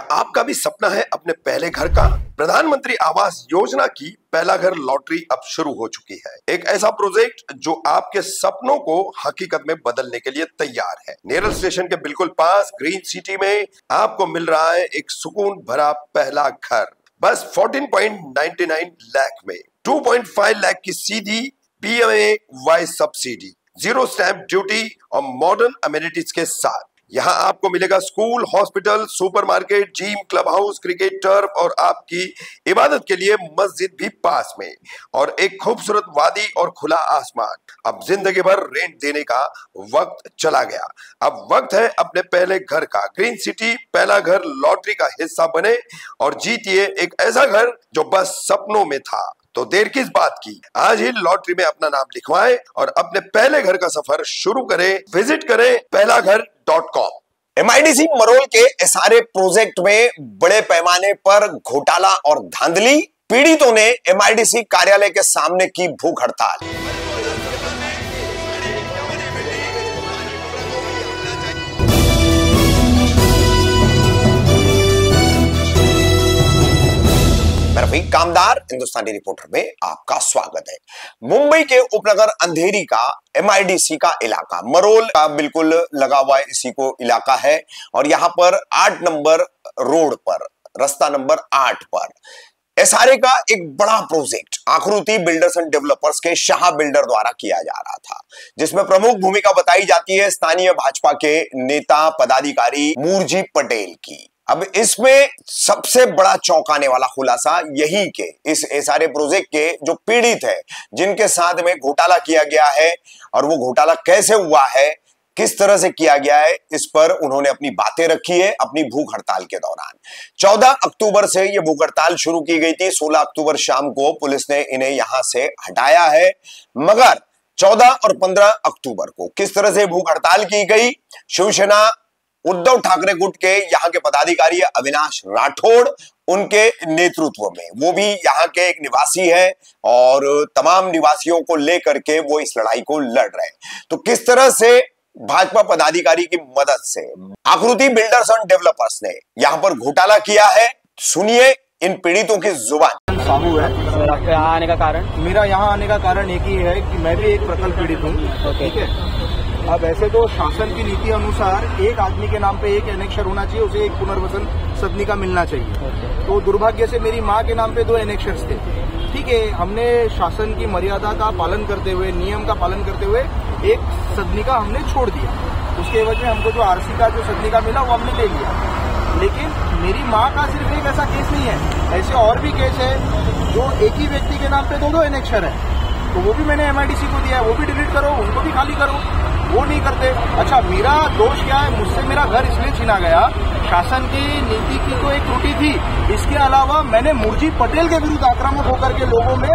क्या आपका भी सपना है अपने पहले घर का? प्रधानमंत्री आवास योजना की पहला घर लॉटरी अब शुरू हो चुकी है। एक ऐसा प्रोजेक्ट जो आपके सपनों को हकीकत में बदलने के लिए तैयार है। नेरल स्टेशन के बिल्कुल पास ग्रीन सिटी में आपको मिल रहा है एक सुकून भरा पहला घर, बस 14.99 लाख में 2.5 लाख की सीधी PMAY सब्सिडी, 0 स्टैंप ड्यूटी और मॉडर्न अमेनिटीज के साथ। यहाँ आपको मिलेगा school, hospital, supermarket, gym, club house, cricket turf और आपकी इबादत के लिए मस्जिद भी पास में, और एक खूबसूरत वादी और खुला आसमान। अब जिंदगी भर रेंट देने का वक्त चला गया। अब वक्त है अपने पहले घर का। ग्रीन सिटी पहला घर लॉटरी का हिस्सा बने और जीतिए एक ऐसा घर जो बस सपनों में था। तो देर किस बात की, आज ही लॉटरी में अपना नाम लिखवाएं और अपने पहले घर का सफर शुरू करें। विजिट करें pehalaghar.com। MIDC मरोल के SRA प्रोजेक्ट में बड़े पैमाने पर घोटाला और धांधली, पीड़ितों ने MIDC कार्यालय के सामने की भूख हड़ताल। रफीक कामदार, हिंदुस्तानी रिपोर्टर में आपका स्वागत है। मुंबई के उपनगर अंधेरी का MIDC का इलाका, मरोल का बिल्कुल लगा हुआ इसी को इलाका है, और यहां पर 8 नंबर रोड पर, रास्ता नंबर 8 पर SRA का एक बड़ा प्रोजेक्ट आकृति बिल्डर्स एंड डेवलपर्स के शाह बिल्डर द्वारा किया जा रहा था, जिसमें प्रमुख भूमिका बताई जाती है स्थानीय भाजपा के नेता पदाधिकारी मूरजी पटेल की। अब इसमें सबसे बड़ा चौंकाने वाला खुलासा यही के इस SRA प्रोजेक्ट के जो पीड़ित है, जिनके साथ में घोटाला किया गया है, और वो घोटाला कैसे हुआ है, किस तरह से किया गया है, इस पर उन्होंने अपनी बातें रखी है अपनी भूख हड़ताल के दौरान। 14 अक्टूबर से ये भूख हड़ताल शुरू की गई थी। 16 अक्टूबर शाम को पुलिस ने इन्हें यहां से हटाया है, मगर 14 और 15 अक्टूबर को किस तरह से भूख हड़ताल की गई, शिवसेना उद्धव ठाकरे गुट के यहाँ के पदाधिकारी अविनाश राठौड़, उनके नेतृत्व में, वो भी यहाँ के एक निवासी है और तमाम निवासियों को लेकर के वो इस लड़ाई को लड़ रहे हैं। तो किस तरह से भाजपा पदाधिकारी की मदद से आकृति बिल्डर्स एंड डेवलपर्स ने यहाँ पर घोटाला किया है, सुनिए इन पीड़ितों की जुबान। साबू है। आपके यहाँ आने का कारण? मेरा यहाँ आने का कारण एक ही है कि मैं भी एक प्रकल्प पीड़ित हूँ। ठीक है, अब ऐसे तो शासन की नीति अनुसार एक आदमी के नाम पे एक एनेक्शर होना चाहिए, उसे एक पुनर्वसन सदनी का मिलना चाहिए। तो दुर्भाग्य से मेरी माँ के नाम पे 2 एनेक्शर्स थे। ठीक है, हमने शासन की मर्यादा का पालन करते हुए, नियम का पालन करते हुए एक सदनी का हमने छोड़ दिया। उसके एवज में हमको जो RC का जो सदनी का मिला वो हमने ले लिया। लेकिन मेरी माँ का सिर्फ एक ऐसा केस नहीं है, ऐसे और भी केस है जो एक ही व्यक्ति के नाम पे 2 एनेक्शर है। तो वो भी मैंने MIDC को दिया है, वो भी डिलीट करो, उनको भी खाली करो, वो नहीं करते। अच्छा, मेरा दोष क्या है? मुझसे मेरा घर इसलिए छीना गया, शासन की नीति की तो एक त्रुटि थी, इसके अलावा मैंने मूरजी पटेल के विरुद्ध आक्रामक होकर के लोगों में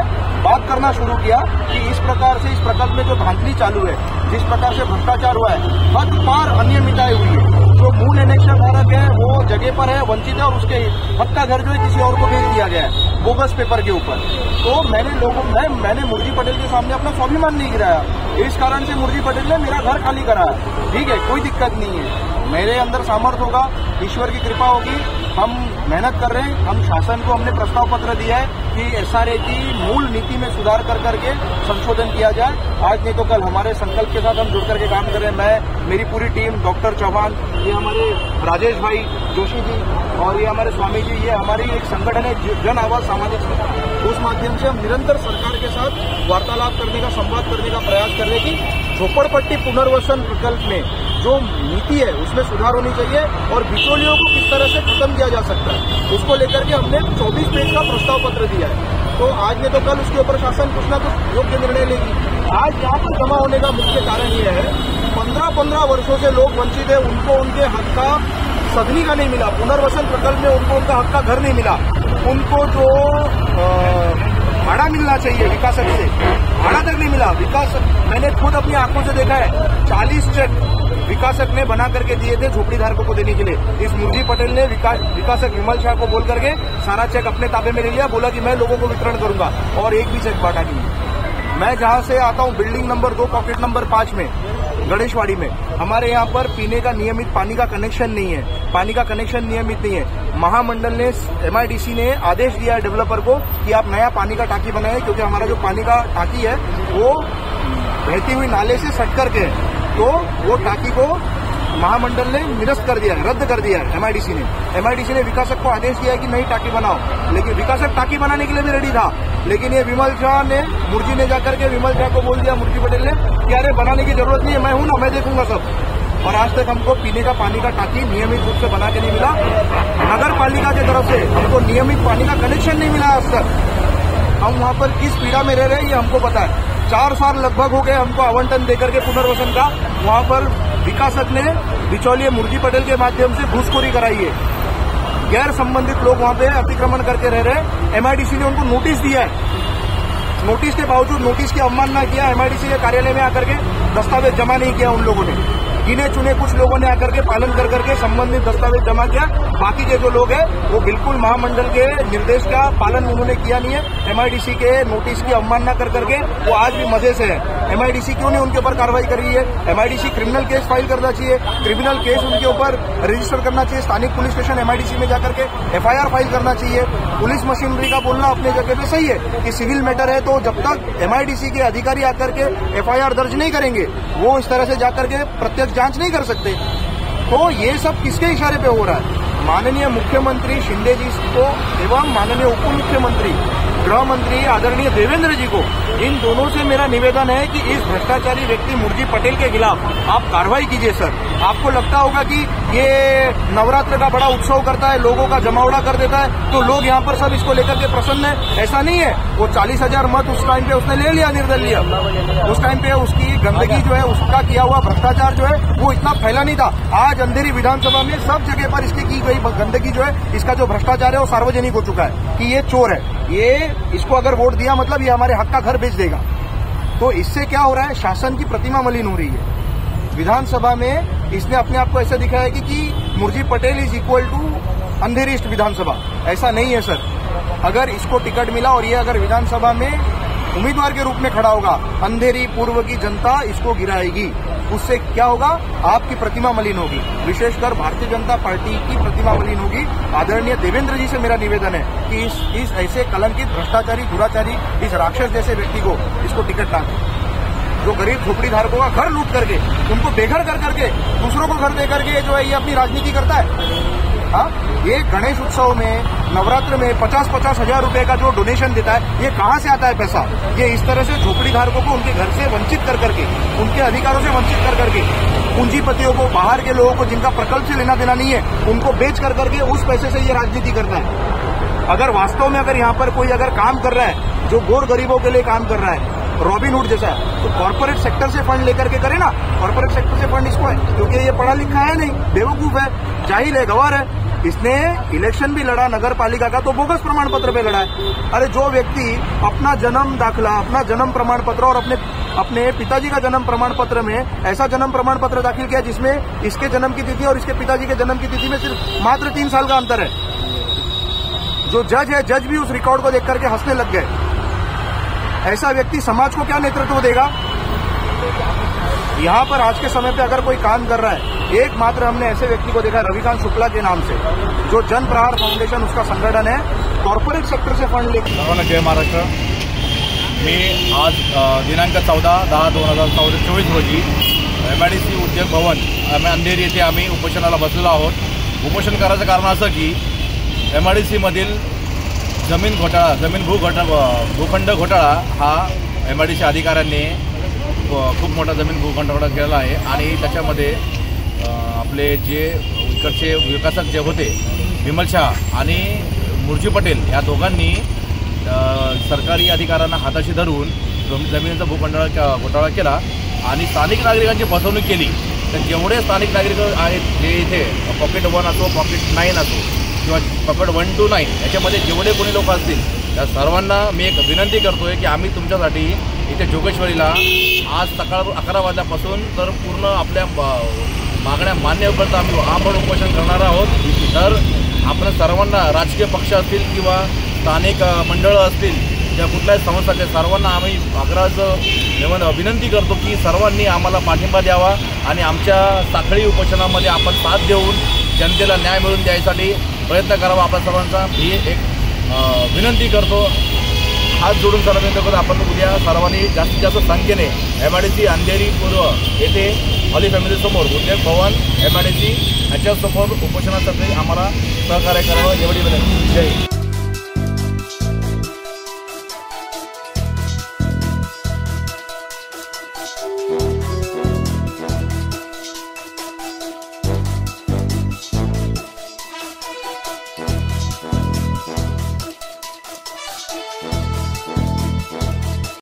बात करना शुरू किया कि इस प्रकार से इस प्रकल्प में जो धांधली चालू है, जिस प्रकार से भ्रष्टाचार हुआ है, हद पार अनियमितताएं हुई है। जो मूल एनेक्शर धारक है वो जगह पर है, वंचित है, और उसके हक का घर जो है किसी और को भेज दिया गया है बोगस पेपर के ऊपर। तो मैंने मूरजी पटेल के सामने अपना स्वाभिमान नहीं गिराया, इस कारण से मूरजी पटेल ने मेरा घर खाली कराया। ठीक है, कोई दिक्कत नहीं है, मेरे अंदर सामर्थ्य होगा, ईश्वर की कृपा होगी, हम मेहनत कर रहे हैं। हम शासन को हमने प्रस्ताव पत्र दिया है कि SRA की मूल नीति में सुधार कर करके संशोधन किया जाए। आज नहीं तो कल हमारे संकल्प के साथ हम जुड़ करके काम कर रहे हैं। मैं, मेरी पूरी टीम, डॉक्टर चौहान, ये हमारे राजेश भाई जोशी जी, और ये हमारे स्वामी जी, ये हमारी एक संगठन है जन आवाज सामाजिक संगठन। उस माध्यम से हम निरंतर सरकार के साथ वार्तालाप करने का, संवाद करने का प्रयास कर रहे हैं कि झोपड़पट्टी पुनर्वसन प्रकल्प में जो नीति है उसमें सुधार होनी चाहिए, और बिचौलियों को किस तरह से खत्म किया जा सकता है, उसको लेकर के हमने 24 पेज का प्रस्ताव पत्र दिया है। तो आज नहीं तो कल उसके ऊपर शासन कुछ ना कुछ योग्य निर्णय लेगी। आज यहाँ पर जमा होने का मुख्य कारण यह है, 15 वर्षों से लोग वंचित है, उनको उनके हक का सदनी का नहीं मिला, पुनर्वसन प्रकल्प में उनको उनका हक का घर नहीं मिला, उनको जो भाड़ा मिलना चाहिए विकासक से, भाड़ा तक नहीं मिला। मैंने खुद अपनी आंखों से देखा है, 40 चेक विकासक ने बना करके दिए थे झोपड़ी धारकों को देने के लिए। इस मूरजी पटेल ने विकासक विमल शाह को बोल करके सारा चेक अपने ताबे में ले लिया, बोला कि मैं लोगों को वितरण करूंगा, और एक भी चेक बांटा नहीं। मैं जहां से आता हूं, बिल्डिंग नंबर 2 पॉकेट नंबर 5 में गणेशवाड़ी में हमारे यहाँ पर पीने का नियमित पानी का कनेक्शन नहीं है, पानी का कनेक्शन नियमित नहीं है। महामंडल ने MIDC ने आदेश दिया है डेवलपर को कि आप नया पानी का टाकी बनाए, क्योंकि हमारा जो पानी का टाकी है वो बहती हुई नाले से सट करके है, तो वो टाकी को महामंडल ने निरस्त कर दिया है, रद्द कर दिया है MIDC ने विकासक को आदेश दिया है कि नई टाकी बनाओ, लेकिन विकासक टाकी बनाने के लिए भी रेडी था, लेकिन ये विमल शाह ने, मुर्जी ने जाकर के विमल शाह को बोल दिया, मुर्जी पटेल ने, कि अरे बनाने की जरूरत नहीं है, मैं हूं ना, मैं देखूंगा सब। और आज तक हमको पीने का पानी का टाकी नियमित रूप से बना के नहीं मिला। नगर पालिका की तरफ से हमको नियमित पानी का कनेक्शन नहीं मिला आज तक। हम वहां पर किस पीड़ा में रह रहे हैं ये हमको पता है। 4 साल लगभग हो गए हमको आवंटन देकर के पुनर्वसन का, वहां पर विकासक ने बिचौलिए मुर्जी पटेल के माध्यम से घूसखोरी कराई है। गैर संबंधित लोग वहां पे अतिक्रमण करके रह रहे हैं। MIDC ने उनको नोटिस दिया है, नोटिस के बावजूद नोटिस की अवमानना किया। MIDC के कार्यालय में आकर के दस्तावेज जमा नहीं किया उन लोगों ने। गिने चुने कुछ लोगों ने आकर के पालन कर करके संबंधित दस्तावेज जमा किया, बाकी के जो लोग हैं वो बिल्कुल महामंडल के निर्देश का पालन उन्होंने किया नहीं है। MIDC के नोटिस की अवमानना कर करके वो आज भी मजे से है। MIDC क्यों नहीं उनके ऊपर कार्रवाई कर रही है? MIDC क्रिमिनल केस फाइल करना चाहिए, क्रिमिनल केस उनके ऊपर रजिस्टर करना चाहिए, स्थानिक पुलिस स्टेशन MIDC में जाकर के FIR फाइल करना चाहिए। पुलिस मशीनरी का बोलना अपने जगह पे सही है कि सिविल मैटर है, तो जब तक MIDC के अधिकारी आकर के FIR दर्ज नहीं करेंगे, वो इस तरह से जाकर के प्रत्यक्ष जांच नहीं कर सकते। तो ये सब किसके इशारे पे हो रहा है? माननीय मुख्यमंत्री शिंदे जी को एवं माननीय उप मुख्यमंत्री गृह मंत्री आदरणीय देवेंद्र जी को, इन दोनों से मेरा निवेदन है कि इस भ्रष्टाचारी व्यक्ति मुर्जी पटेल के खिलाफ आप कार्रवाई कीजिए। सर, आपको लगता होगा कि ये नवरात्र का बड़ा उत्सव करता है, लोगों का जमावड़ा कर देता है, तो लोग यहाँ पर सब इसको लेकर के प्रसन्न है, ऐसा नहीं है। वो 40,000 मत उस टाइम पे उसने ले लिया, निर्दलीय। उस टाइम पे उसकी गंदगी जो है, उसका किया हुआ भ्रष्टाचार जो है वो इतना फैला नहीं था। आज अंधेरी विधानसभा में सब जगह पर इसकी की गई गंदगी जो है, इसका जो भ्रष्टाचार है वो सार्वजनिक हो चुका है कि ये चोर है, ये इसको अगर वोट दिया मतलब ये हमारे हक का घर बेच देगा। तो इससे क्या हो रहा है? शासन की प्रतिमा मलिन हो रही है। विधानसभा में इसने अपने आप को ऐसा दिखाया कि Murji Patel is equal to Andheri east विधानसभा। ऐसा नहीं है सर। अगर इसको टिकट मिला और ये अगर विधानसभा में उम्मीदवार के रूप में खड़ा होगा, अंधेरी पूर्व की जनता इसको गिराएगी। उससे क्या होगा? आपकी प्रतिमा मलिन होगी, विशेषकर भारतीय जनता पार्टी की प्रतिमा मलिन होगी। आदरणीय देवेंद्र जी से मेरा निवेदन है कि इस ऐसे कलंकित भ्रष्टाचारी, दुराचारी, इस राक्षस जैसे व्यक्ति को इसको टिकट ना दें, जो गरीब झोपड़ी धारकों का घर लूट करके, उनको बेघर कर करके, दूसरों को घर दे करके जो है ये अपनी राजनीति करता है। हाँ, ये गणेश उत्सव में, नवरात्र में 50-50 हजार रुपए का जो डोनेशन देता है, ये कहाँ से आता है पैसा? ये इस तरह से झोपड़ी धारकों को उनके घर से वंचित कर करके, उनके अधिकारों से वंचित कर करके, पूंजीपतियों को, बाहर के लोगों को जिनका प्रकल्प से लेना देना नहीं है, उनको बेच कर करके उस पैसे से ये राजनीति करता है। अगर वास्तव में अगर यहाँ पर कोई अगर काम कर रहा है जो गोर गरीबों के लिए काम कर रहा है, रॉबिनहुड जैसा, तो कॉर्पोरेट सेक्टर से फंड लेकर के करे ना। कॉर्पोरेट सेक्टर से फंड इसको है क्योंकि ये पढ़ा लिखा है नहीं, बेवकूफ है, जाहिल है, गवार है। इसने इलेक्शन भी लड़ा नगर पालिका का, तो बोगस प्रमाण पत्र पे लड़ा है। अरे जो व्यक्ति अपना जन्म दाखिला, अपना जन्म प्रमाण पत्र और अपने पिताजी का जन्म प्रमाण पत्र में ऐसा जन्म प्रमाण पत्र दाखिल किया जिसमें इसके जन्म की तिथि और इसके पिताजी के जन्म की तिथि में सिर्फ मात्र 3 साल का अंतर है, जो जज है, जज भी उस रिकॉर्ड को देख करके हंसने लग गए। ऐसा व्यक्ति समाज को क्या नेतृत्व देगा? यहाँ पर आज के समय पे अगर कोई काम कर रहा है, एकमात्र हमने ऐसे व्यक्ति को देखा, रविकांत शुक्ला के नाम से, जो जन प्रहार फाउंडेशन उसका संगठन है, कॉर्पोरेट सेक्टर से फंड लेकर। सर्वांना जय महाराष्ट्र। मी आज दिनांक 14/10/2024 रोजी MIDC उद्योग भवन अंधेरी येथे आम्ही उपोषणाला बसलेलो आहोत। उपोषण करायचं कारण असं की MIDC मधील जमीन भूखंड घोटाळा हा MIDC अधिकाऱ्यांनी खूप मोठा जमीन भूखंड घोटाळा केला आहे आणि त्याच्यामध्ये आपले जे इकडचे विकासक जे होते विमल शाह आणि मुर्जी पटेल या दोघांनी सरकारी अधिकाऱ्यांना हाताशी धरून जमिनीचा घोटाळा केला आणि स्थानिक नागरिकांची फसवणूक केली। तर जेवढे स्थानिक नागरिक आहेत जे इथे पॉकेट 1 असो, पॉकेट 9 असो किंवा पॉकेट 1 to 9 याच्यामध्ये जेवढे कोणी लोक असतील त्या सर्वांना मी एक विनंती करतोय की आम्ही तुमच्यासाठी इथे जोगेश्वरीला आज सकाळ 11 वाजल्यापासून तर पूर्ण आपल्या मागण्या मान्य होईपर्यंत आम्ही आमरण उपोषण करणार आहोत। तर आपण सर्वांना, राजकीय पक्ष असतील किंवा स्थानिक मंडळं असतील ज्या कुठल्याही समस्या सर्वांना आम्ही आग्रहाचं विनंती करतो की सर्वांनी आम्हाला पाठिंबा द्यावा आणि आमच्या साखळी उपोषणामध्ये आपण साथ देऊन जनतेला न्याय मिळवून द्यायसाठी प्रयत्न करावा आपल्या सर्वांचा ही एक विनंती करतो. हात जोडून सर्वांनी करतो. आपण उद्या सर्वांनी जास्तीत जास्त संख्येने MIDC अंधेरी पूर्व येथे हॉली फॅमिलीसमोर उद्योग भवन MIDC याच्यासमोर उपोषणासाठी आम्हाला सहकार्य करावं एवढी विनंती. जय